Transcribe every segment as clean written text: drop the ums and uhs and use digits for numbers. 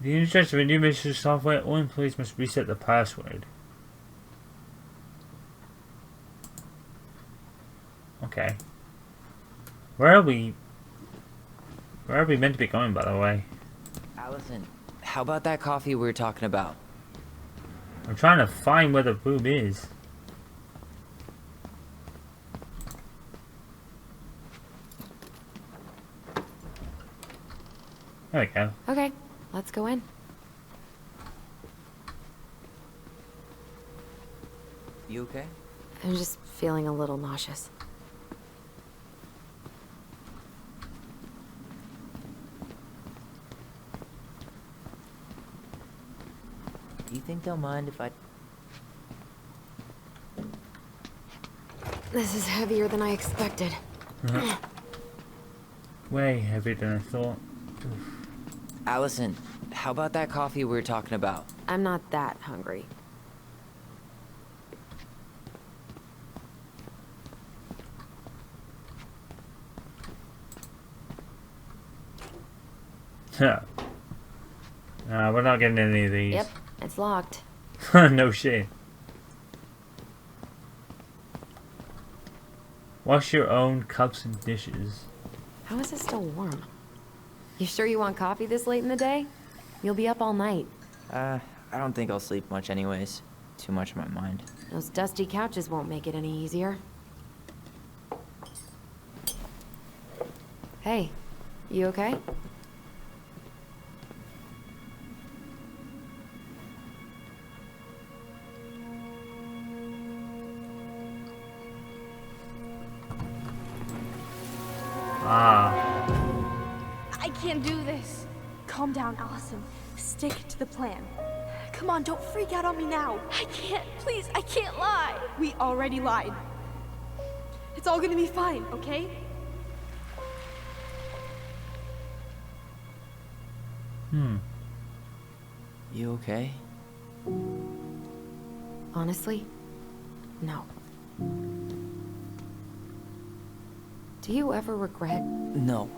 The introduction of a new mission software, all employees must reset the password. Okay. Where are we? Where are we meant to be going, by the way? Allison, how about that coffee we were talking about? I'm trying to find where the room is. There we go. Okay, let's go in. You okay? I'm just feeling a little nauseous. Do you think they'll mind if I... This is heavier than I expected. Way heavier than I thought. Allison, how about that coffee we were talking about? I'm not that hungry. We're not getting any of these. Yep, it's locked. No shit. Wash your own cups and dishes. How is it still warm? You sure you want coffee this late in the day? You'll be up all night. I don't think I'll sleep much anyways. Too much on my mind. Those dusty couches won't make it any easier. Hey, you okay? I can't do this. Calm down, Allison. Stick to the plan. Come on, don't freak out on me now. I can't, please, I can't lie. We already lied. It's all gonna be fine, okay? You okay? Honestly, no. Do you ever regret? No.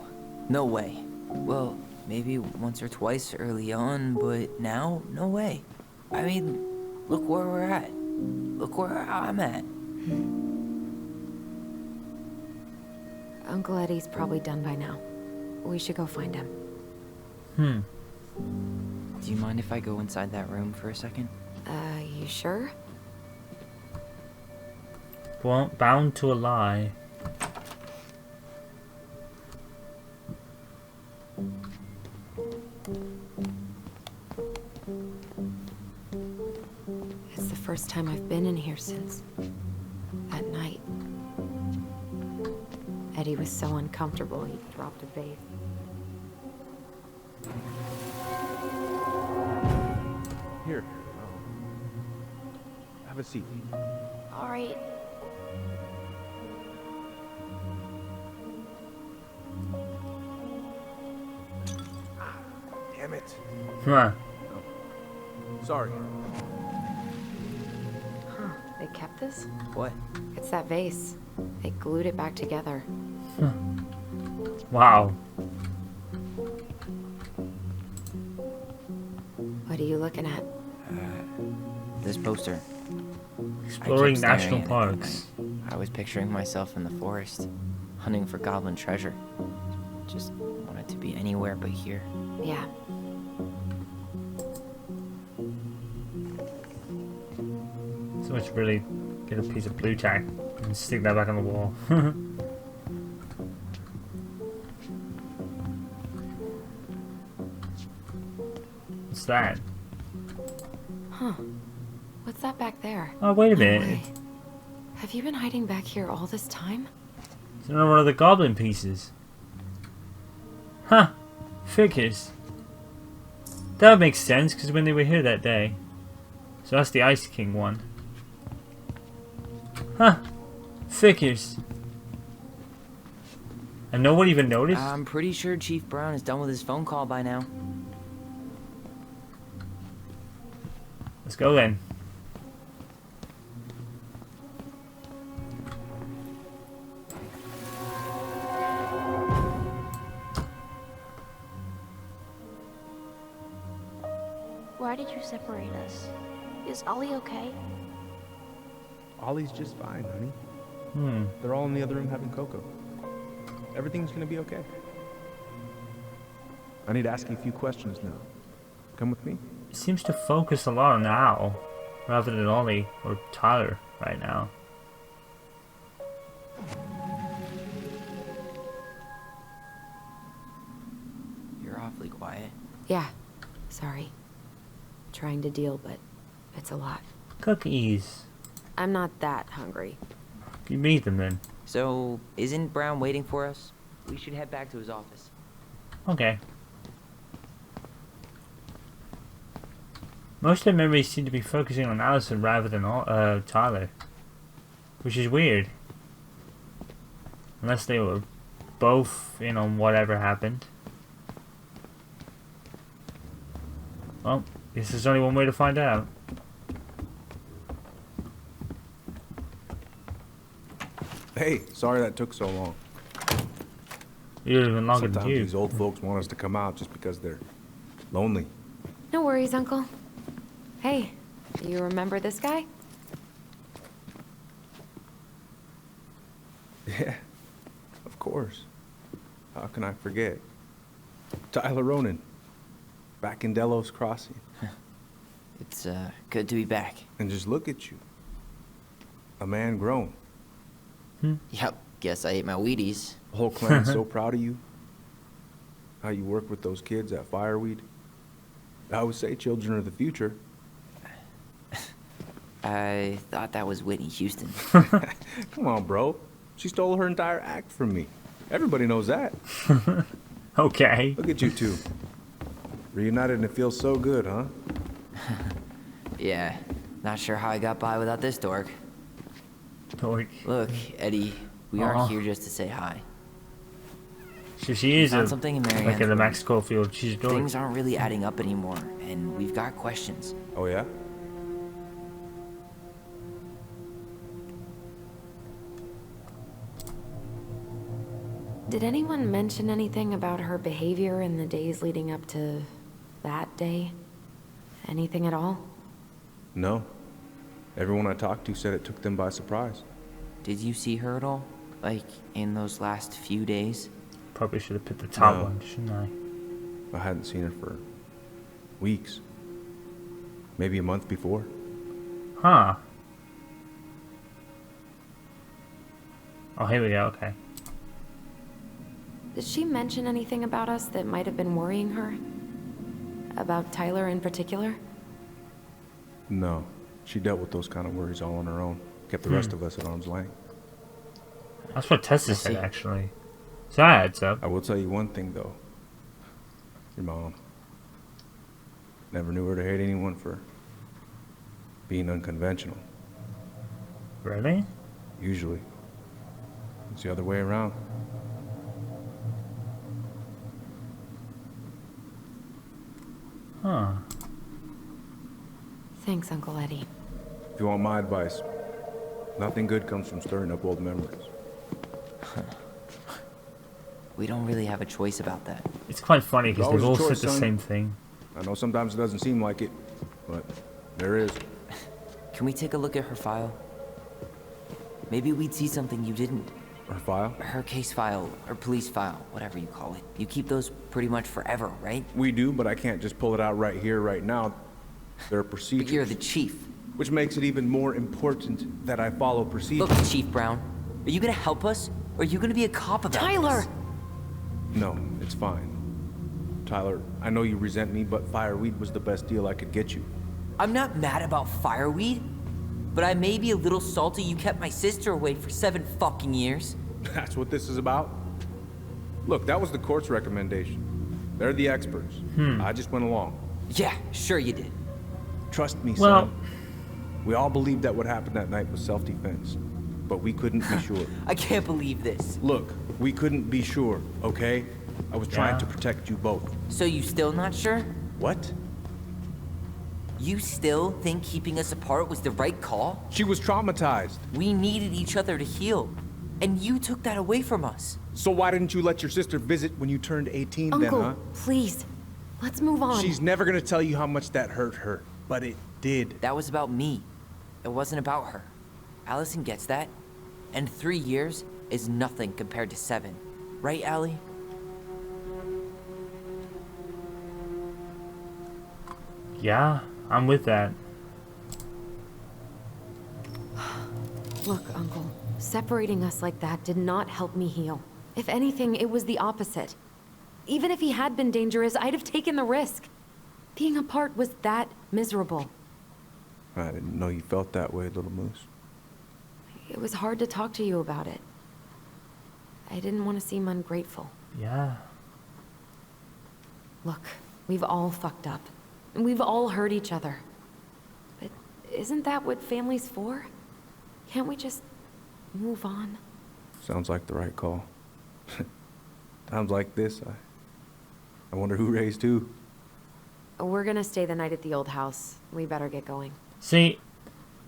No way. Well, maybe once or twice early on, but now, no way. I mean, look where we're at. Look where I'm at. Uncle Eddie's probably done by now. We should go find him. Do you mind if I go inside that room for a second? You sure? Well, bound to a lie. It's the first time I've been in here since that night. Eddie was so uncomfortable he dropped a vase. Here. Have a seat. All right. Damn it. Huh. Sorry. Huh, they kept this? What? It's that vase. They glued it back together. Wow. What are you looking at? This poster. Exploring I kept staring national at it, parks. I was picturing myself in the forest, hunting for goblin treasure. Just wanted to be anywhere but here. Yeah. So much really get a piece of blue tack and stick that back on the wall. What's that? Huh. What's that back there? Oh, wait a No minute. way. Have you been hiding back here all this time? It's another one of the goblin pieces. Huh. Figures. That would make sense, because when they were here that day. So that's the Ice King one. Huh. Figures. And no one even noticed? I'm pretty sure Chief Brown is done with his phone call by now. Let's go then. Why did you separate us? Is Ollie okay? Ollie's just fine, honey. Hmm. They're all in the other room having cocoa. Everything's gonna be okay. I need to ask you a few questions now. Come with me? It seems to focus a lot on Al rather than Ollie or Tyler right now. You're awfully quiet. Yeah, sorry. Trying to deal, but it's a lot. Cookies. I'm not that hungry. You meet them then. So, isn't Brown waiting for us? We should head back to his office. Okay. Most of the memories seem to be focusing on Allison rather than Tyler. Which is weird. Unless they were both in on whatever happened. Well, guess there's only one way to find out. Hey, sorry that took so long. You're even longer than Sometimes you. these old folks want us to come out just because they're lonely. No worries, Uncle. Hey, do you remember this guy? Yeah, of course. How can I forget? Tyler Ronan, back in Delos Crossing. It's, good to be back. And just look at you. A man grown. Yep, guess I ate my Wheaties. The whole clan's so proud of you. How you work with those kids at Fireweed. I always say children are the future. I thought that was Whitney Houston. Come on, bro. She stole her entire act from me. Everybody knows that. Okay. Look at you two. Reunited and it feels so good, huh? Yeah, not sure how I got by without this dork. Dork. Look, Eddie, we Aw. aren't here just to say hi. So she is Found something in like Marianne's in the room. Max Caulfield. She's a dork. Things aren't really adding up anymore, and we've got questions. Oh, yeah? Did anyone mention anything about her behavior in the days leading up to that day? Anything at all? No. Everyone I talked to said it took them by surprise. Did you see her at all? Like, in those last few days? Probably should have picked the top No. one, shouldn't I? I hadn't seen her for weeks. Maybe a month before. Huh. Oh, here we go. Okay. Did she mention anything about us that might have been worrying her? About Tyler in particular? No. She dealt with those kind of worries all on her own. Kept the rest of us at arm's length. That's what Tessa said, see. actually. So that adds up. I will tell you one thing, though. Your mom. Never knew her to hate anyone for being unconventional. Really? Usually. It's the other way around. Huh. Thanks, Uncle Eddie. If you want my advice, nothing good comes from stirring up old memories. We don't really have a choice about that. It's quite funny because There's they've all always a said choice, the son. same thing. I know sometimes it doesn't seem like it, but there is. Can we take a look at her file? Maybe we'd see something you didn't. Her file? Her case file, or police file, whatever you call it. You keep those pretty much forever, right? We do, but I can't just pull it out right here, right now. There are But procedures. you're the chief. Which makes it even more important that I follow procedures. Look, Chief Brown, are you gonna help us, or are you gonna be a cop about Tyler! this? No, it's fine. Tyler, I know you resent me, but Fireweed was the best deal I could get you. I'm not mad about fireweed, but I may be a little salty you kept my sister away for 7 fucking years. That's what this is about? Look, that was the court's recommendation. They're the experts. I just went along. Yeah, sure you did. Trust me, Well- son. We all believed that what happened that night was self-defense, but we couldn't be sure. I can't believe this. Look, we couldn't be sure, okay? I was trying Yeah. to protect you both. So you still not sure? What? You still think keeping us apart was the right call? She was traumatized. We needed each other to heal, and you took that away from us. So why didn't you let your sister visit when you turned 18 then, Uncle, huh? please. Let's move on. She's never gonna tell you how much that hurt her, but it did. That was about me. It wasn't about her. Allison gets that. And 3 years is nothing compared to 7. Right, Allie? Yeah, I'm with that. Look, Uncle, separating us like that did not help me heal. If anything, it was the opposite. Even if he had been dangerous, I'd have taken the risk. Being apart was that miserable. I didn't know you felt that way, little moose. It was hard to talk to you about it. I didn't want to seem ungrateful. Yeah. Look, we've all fucked up. And we've all hurt each other. But isn't that what family's for? Can't we just move on? Sounds like the right call. Times like this, I wonder who raised who. We're gonna stay the night at the old house. We better get going. See,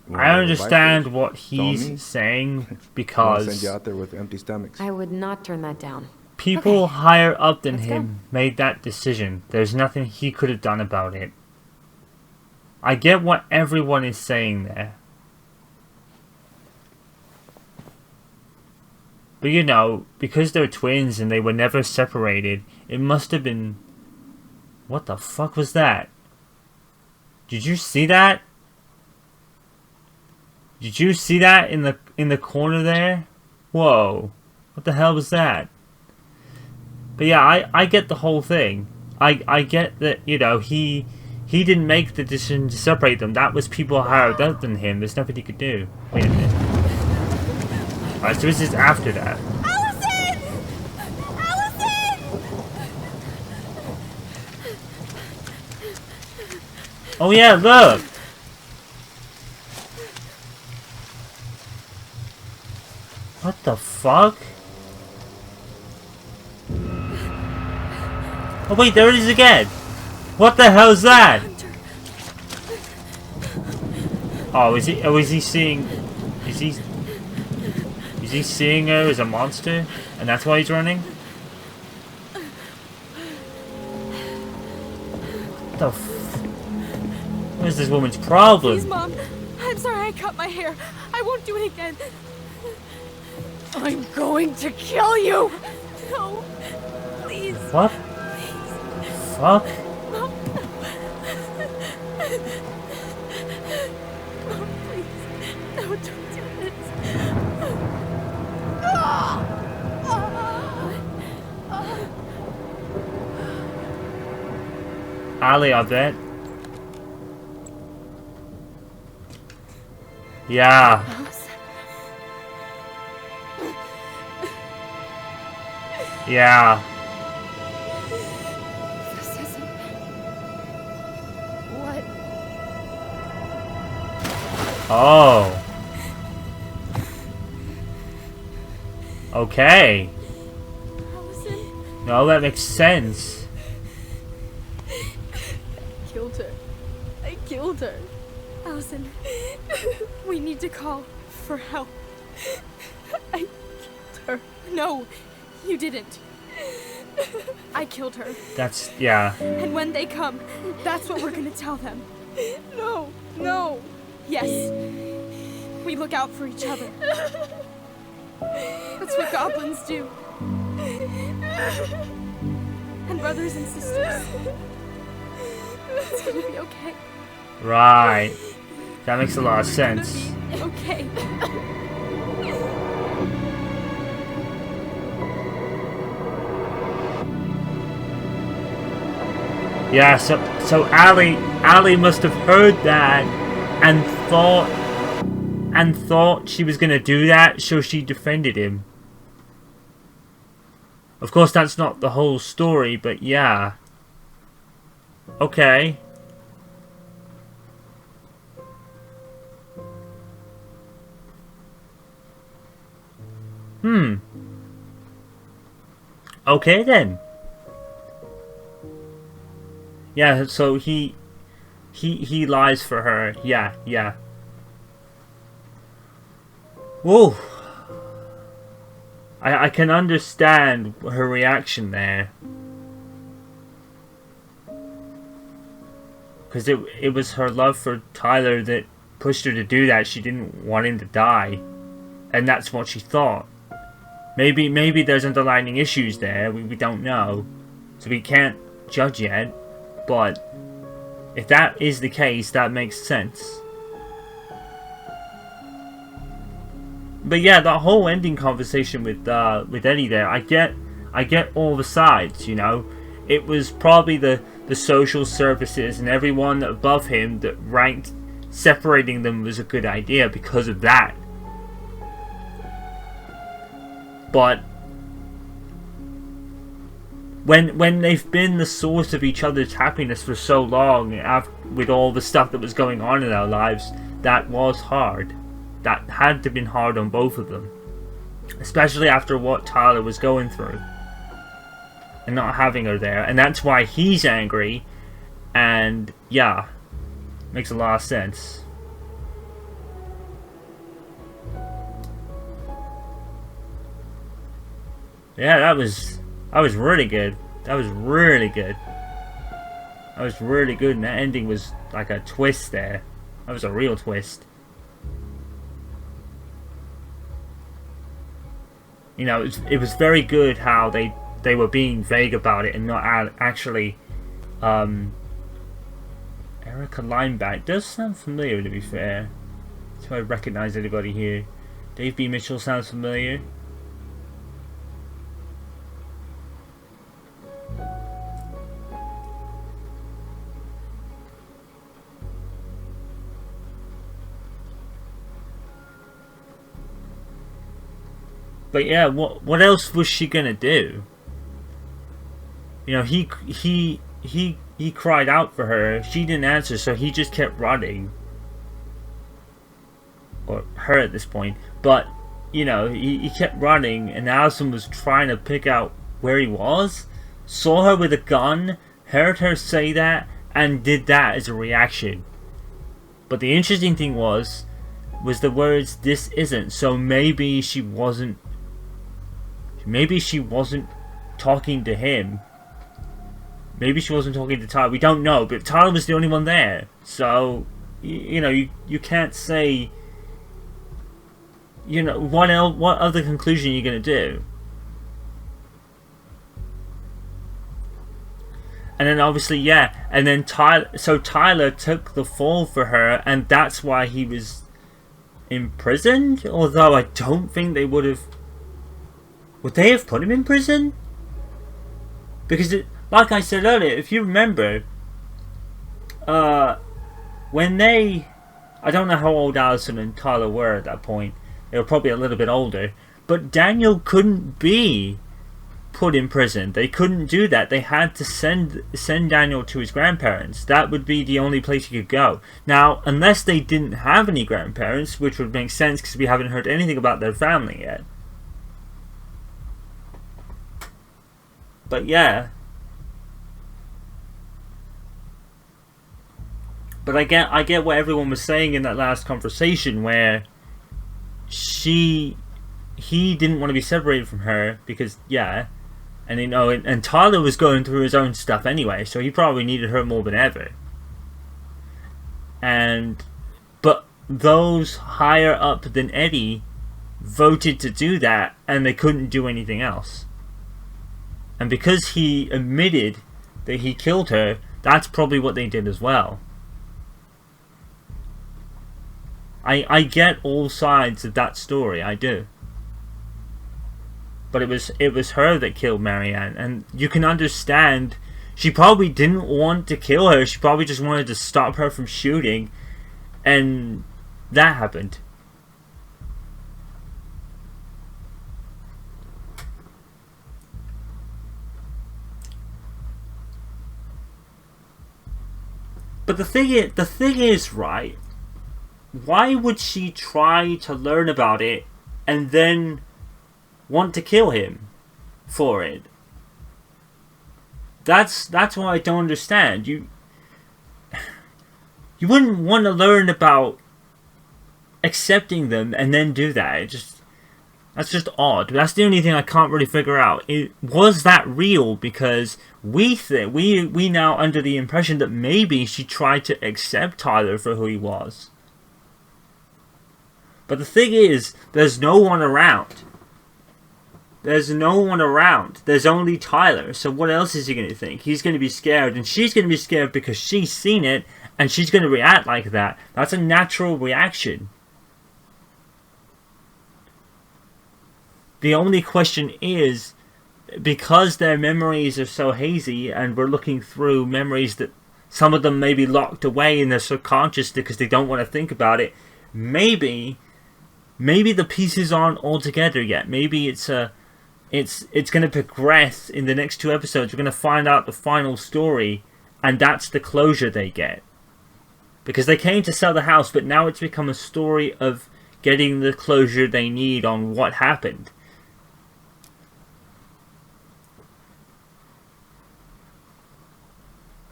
You wanna I go understand bikers? what It's on me. he's saying I wanna because send you out there with empty stomachs. I would not turn that down. people Okay. higher up than Let's him made that decision. There's nothing he could have done about it. I get what everyone is saying there. But you know, because they're twins and they were never separated, it must have been... What the fuck was that? Did you see that? Did you see that in the corner there? Whoa. What the hell was that? But yeah, I get the whole thing. I get that, you know, he didn't make the decision to separate them. That was people higher up than him. There's nothing he could do. Wait a minute. Alright, so this is after that. Allison! Allison! Oh yeah, look! What the fuck? Oh wait, there it is again! What the hell is that? Oh, is he seeing... Is he seeing her as a monster? And that's why he's running? What the what is this woman's problem? Please, Mom. I'm sorry I cut my hair. I won't do it again. I'm going to kill you! No. Please. What? Fuck? Mom. Mom, please. No, don't do this. Ali, I bet. Yeah. Yeah. This isn't... What? Oh. Okay. Allison No, that makes sense. killed her. I killed her. Allison, we need to call for help. I killed her. No, you didn't. I killed her. That's, yeah. And when they come, that's what we're gonna tell them. No, no. Yes. We look out for each other. That's what goblins do. And brothers and sisters. It's gonna be okay. Right. That makes a lot of It's sense. gonna be okay. Yeah, so Ali must have heard that and thought she was gonna do that, so she defended him. Of course, that's not the whole story, but yeah. Okay. Okay then. Yeah, so he lies for her. Yeah, yeah. Whoa. I can understand her reaction there. Because it was her love for Tyler that pushed her to do that. She didn't want him to die. And that's what she thought. Maybe there's underlying issues there. We don't know. So we can't judge yet. But if that is the case, that makes sense. But yeah, that whole ending conversation with Eddie there, I get all the sides, you know. It was probably the social services and everyone above him that ranked separating them was a good idea because of that. But when they've been the source of each other's happiness for so long, with all the stuff that was going on in our lives, that was hard. That had to have been hard on both of them. Especially after what Tyler was going through. And not having her there. And that's why he's angry. And yeah, makes a lot of sense. Yeah, that was really good. That was really good. That was really good, and that ending was like a twist there. That was a real twist. You know, it was very good how they were being vague about it and not actually. Erica Lineback does sound familiar, to be fair. Do I recognize anybody here? Dave B. Mitchell sounds familiar. But yeah, what else was she gonna do? You know, he cried out for her. She didn't answer, so he just kept running. Or her at this point. But, you know, he kept running, and Allison was trying to pick out where he was. Saw her with a gun, heard her say that, and did that as a reaction. But the interesting thing was the words, "this isn't," so maybe she wasn't talking to him. Maybe she wasn't talking to Tyler. We don't know, but Tyler was the only one there. So, you know, you can't say, you know, what other conclusion are you going to do? And then obviously, yeah, and then Tyler took the fall for her, and that's why he was imprisoned? Although I don't think they would have... Would they have put him in prison? Because, like I said earlier, if you remember, when they... I don't know how old Allison and Tyler were at that point. They were probably a little bit older. But Daniel couldn't be put in prison. They couldn't do that. They had to send Daniel to his grandparents. That would be the only place he could go. Now, unless they didn't have any grandparents, which would make sense because we haven't heard anything about their family yet. But yeah. But I get what everyone was saying in that last conversation where he didn't want to be separated from her because, yeah, and you know, and Tyler was going through his own stuff anyway, so he probably needed her more than ever. But those higher up than Eddie voted to do that, and they couldn't do anything else. And because he admitted that he killed her, that's probably what they did as well. I get all sides of that story, I do. But it was her that killed Marianne, and you can understand she probably didn't want to kill her. She probably just wanted to stop her from shooting, and that happened. But the thing is, right? Why would she try to learn about it and then want to kill him for it? That's what I don't understand. You wouldn't want to learn about accepting them and then do that. That's just odd. That's the only thing I can't really figure out. Was that real? Because we now under the impression that maybe she tried to accept Tyler for who he was. But the thing is, there's no one around. There's no one around. There's only Tyler. So what else is he going to think? He's going to be scared, and she's going to be scared because she's seen it, and she's going to react like that. That's a natural reaction. The only question is, because their memories are so hazy, and we're looking through memories that some of them may be locked away in their subconscious because they don't want to think about it, maybe the pieces aren't all together yet. Maybe it's going to progress in the next 2 episodes. We're going to find out the final story, and that's the closure they get. Because they came to sell the house, but now it's become a story of getting the closure they need on what happened.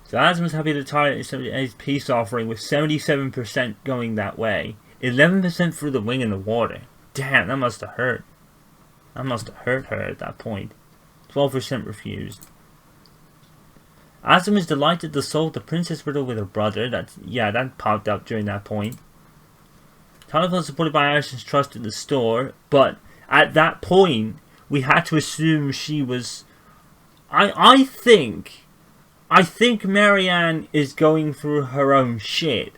So Asma's happy that Tyler is his peace offering, with 77% going that way. 11% through the wing in the water. Damn, that must have hurt. That must have hurt her at that point. 12% refused. Asma is delighted to solve the princess riddle with her brother. That popped up during that point. Tyler felt supported by Addison's trust in the store, but at that point, we had to assume she was... I think Marianne is going through her own shit.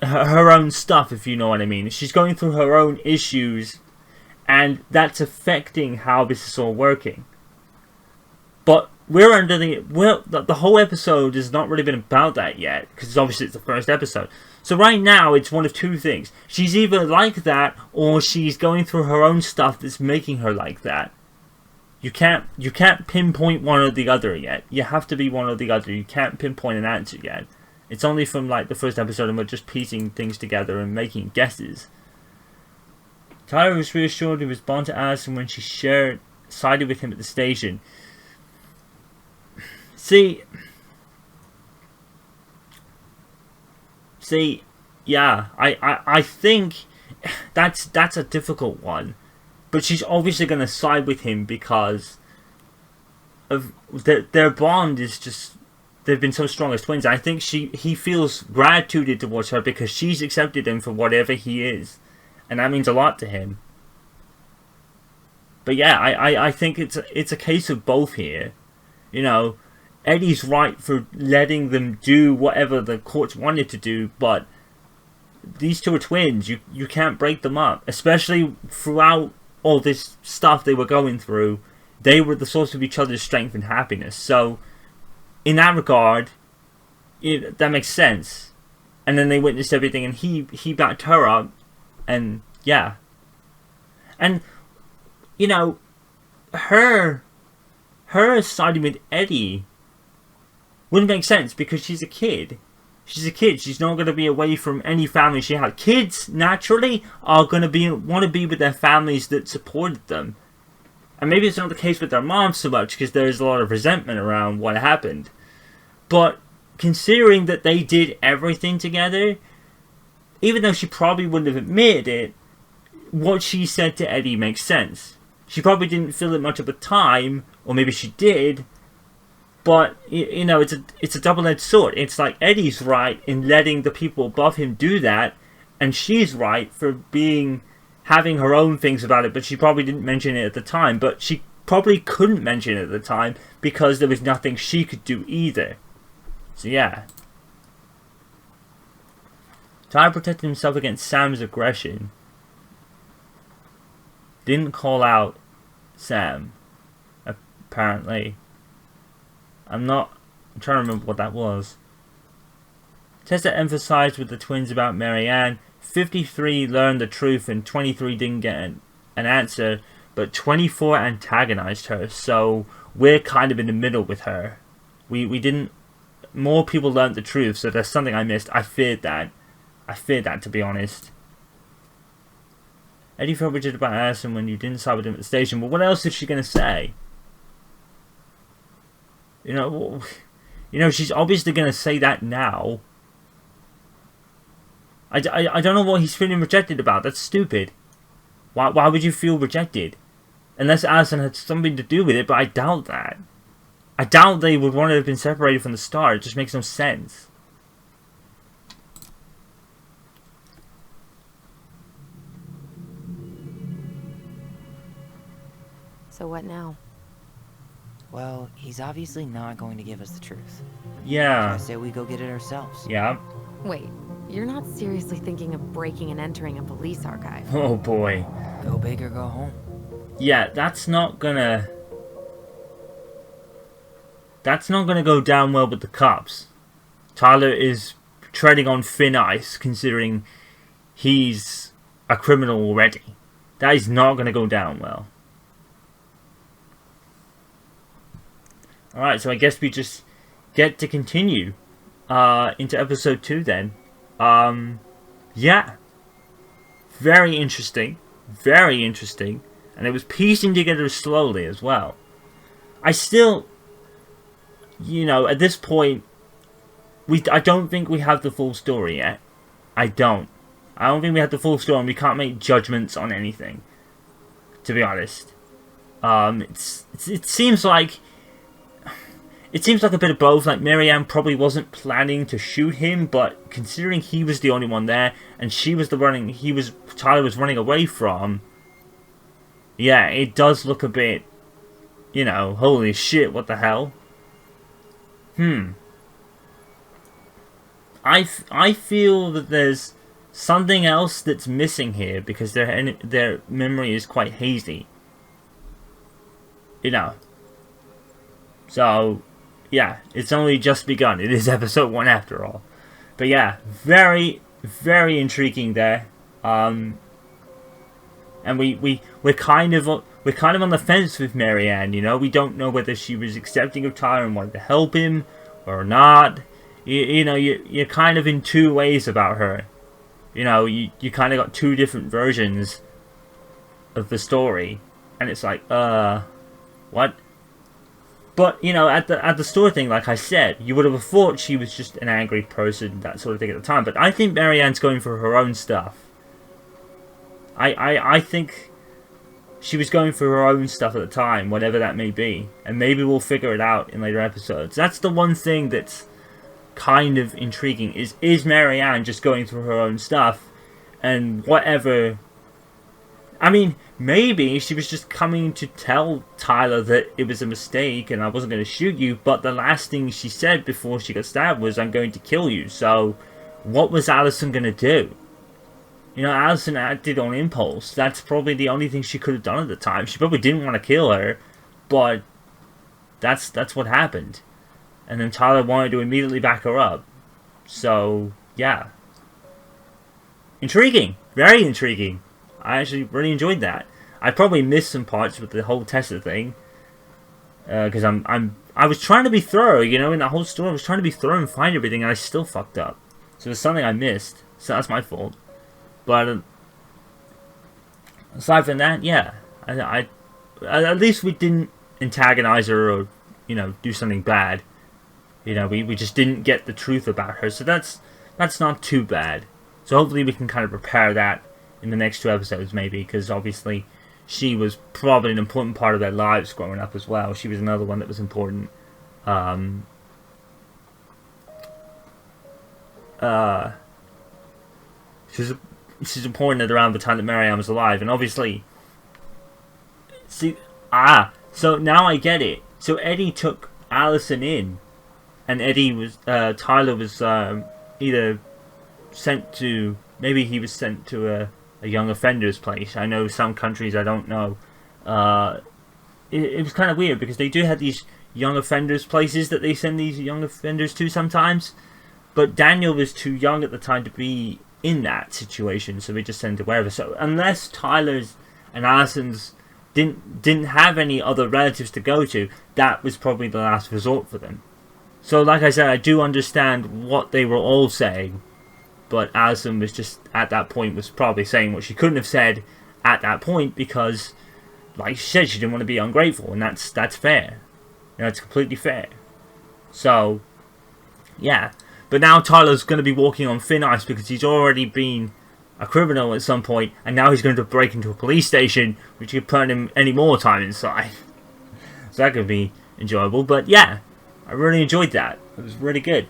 Her own stuff, if you know what I mean. She's going through her own issues, and that's affecting how this is all working. But we're under the whole episode has not really been about that yet, because obviously it's the first episode. So right now it's one of two things. She's either like that, or she's going through her own stuff that's making her like that. You can't pinpoint one or the other yet. You have to be one or the other. You can't pinpoint an answer yet. It's only from like the first episode, and we're just piecing things together and making guesses. Tyler was reassured he was bound to Addison when she sided with him at the station. See, yeah, I think that's a difficult one. But she's obviously going to side with him because of their bond is just... They've been so strong as twins. I think he feels gratitude towards her because she's accepted him for whatever he is. And that means a lot to him. But yeah, I think it's a case of both here. You know, Eddie's right for letting them do whatever the courts wanted to do, but these two are twins. You can't break them up. Especially throughout all this stuff they were going through, they were the source of each other's strength and happiness. So, in that regard, that makes sense. And then they witnessed everything, and he backed her up, and yeah. And, you know, her siding with Eddie wouldn't make sense because she's a kid. She's a kid. She's not going to be away from any family she had. Kids, naturally, are going to want to be with their families that supported them. And maybe it's not the case with their mom so much because there's a lot of resentment around what happened. But considering that they did everything together, even though she probably wouldn't have admitted it, what she said to Eddie makes sense. She probably didn't feel it much at the time, or maybe she did. But, you know, it's a double-edged sword. It's like Eddie's right in letting the people above him do that, and she's right for having her own things about it, but she probably didn't mention it at the time. But she probably couldn't mention it at the time because there was nothing she could do either. So, yeah. Tyler protected himself against Sam's aggression. Didn't call out Sam, apparently. I'm trying to remember what that was. Tessa emphasized with the twins about Marianne. 53 learned the truth and 23 didn't get an answer, but 24 antagonized her. So we're kind of in the middle with her. We didn't... More people learned the truth, so there's something I missed. I feared that, to be honest. Eddie felt rigid about Addison when you didn't side with him at the station. Well, what else is she going to say? You know, she's obviously going to say that now. I don't know what he's feeling rejected about. That's stupid. Why would you feel rejected? Unless Allison had something to do with it, but I doubt that. I doubt they would want to have been separated from the start. It just makes no sense. So what now? Well, he's obviously not going to give us the truth. Yeah. I say we go get it ourselves. Yeah. Wait, you're not seriously thinking of breaking and entering a police archive? Oh boy. Go big or go home. Yeah, that's not gonna go down well with the cops. Tyler is treading on thin ice, considering he's a criminal already. That is not gonna go down well. Alright, so I guess we just get to continue into episode 2 then. Yeah. Very interesting. Very interesting. And it was piecing together slowly as well. I still, you know, at this point, I don't think we have the full story yet. I don't think we have the full story, and we can't make judgments on anything, to be honest. It seems like a bit of both. Like, Marianne probably wasn't planning to shoot him, but considering he was the only one there, and Tyler was running away from, yeah, it does look a bit, you know, holy shit, what the hell? I feel that there's something else that's missing here, because their memory is quite hazy. You know. So, yeah, it's only just begun. It is episode 1 after all. But yeah, very, very intriguing there. And we're kind of on the fence with Marianne, you know. We don't know whether she was accepting of Tyler and wanted to help him or not. You know, you're kind of in two ways about her. You know, you kind of got two different versions of the story, and it's like, what? But, you know, at the store thing, like I said, you would have thought she was just an angry person, that sort of thing at the time. But I think Marianne's going for her own stuff. I think she was going for her own stuff at the time, whatever that may be. And maybe we'll figure it out in later episodes. That's the one thing that's kind of intriguing. Is Marianne just going through her own stuff? And whatever... I mean, maybe she was just coming to tell Tyler that it was a mistake and I wasn't going to shoot you, but the last thing she said before she got stabbed was, I'm going to kill you. So, what was Allison going to do? You know, Allison acted on impulse. That's probably the only thing she could have done at the time. She probably didn't want to kill her, but that's what happened. And then Tyler wanted to immediately back her up. So, yeah. Intriguing. Very intriguing. I actually really enjoyed that. I probably missed some parts with the whole Tessa thing, because I was trying to be thorough, you know, in that whole story. I was trying to be thorough and find everything, and I still fucked up. So there's something I missed. So that's my fault. But aside from that, yeah, I at least we didn't antagonize her or, you know, do something bad. You know, we just didn't get the truth about her. So that's not too bad. So hopefully we can kind of prepare that in the next 2 episodes, maybe, because obviously she was probably an important part of their lives growing up as well. She was another one that was important. She's important at around the time that Marianne was alive, and obviously, so now I get it. So Eddie took Allison in, and Tyler was either sent to, maybe he was sent to a young offender's place. I know some countries, I don't know. It was kind of weird, because they do have these young offenders places that they send these young offenders to sometimes. But Daniel was too young at the time to be in that situation, so they just sent him to wherever. So unless Tyler's and Allison's didn't have any other relatives to go to, that was probably the last resort for them. So like I said, I do understand what they were all saying. But Allison was just, at that point, was probably saying what she couldn't have said at that point, because, like she said, she didn't want to be ungrateful, and that's fair. You know, it's completely fair. So, yeah. But now Tyler's going to be walking on thin ice, because he's already been a criminal at some point, and now he's going to break into a police station, which could put him any more time inside. So that could be enjoyable. But yeah, I really enjoyed that. It was really good.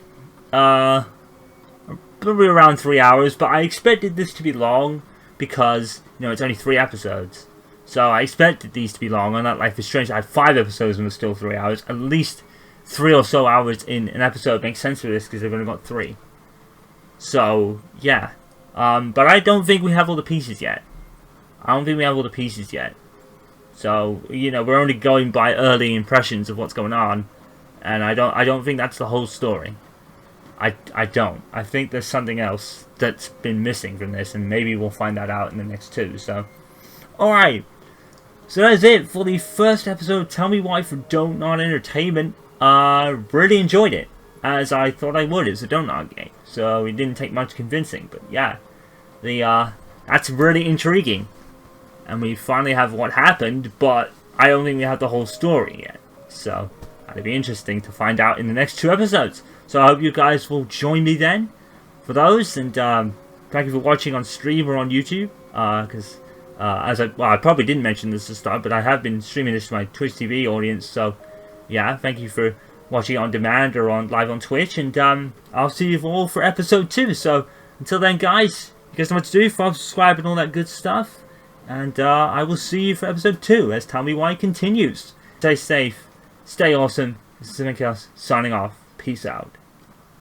Probably around 3 hours, but I expected this to be long because, you know, it's only 3 episodes. So I expected these to be long. On that Life is Strange, I had 5 episodes and it was still 3 hours. At least 3 or so hours in an episode makes sense for this because they've only got 3. So, yeah. But I don't think we have all the pieces yet. So, you know, we're only going by early impressions of what's going on. And I don't think that's the whole story. I don't. I think there's something else that's been missing from this, and maybe we'll find that out in the next 2. So, alright. So that's it for the first episode of Tell Me Why for Donut Entertainment. Really enjoyed it, as I thought I would. It's a donut game, so it didn't take much convincing. But yeah, that's really intriguing. And we finally have what happened, but I don't think we have the whole story yet. So, that'll be interesting to find out in the next 2 episodes. So I hope you guys will join me then for those, and thank you for watching on stream or on YouTube, because I probably didn't mention this at the start, but I have been streaming this to my Twitch TV audience, so yeah, thank you for watching on demand or live on Twitch, and I'll see you all for episode 2, so until then guys, you guys know what to do, follow, subscribe and all that good stuff, and I will see you for episode 2 as Tell Me Why continues. Stay safe, stay awesome, this is Nick signing off, peace out.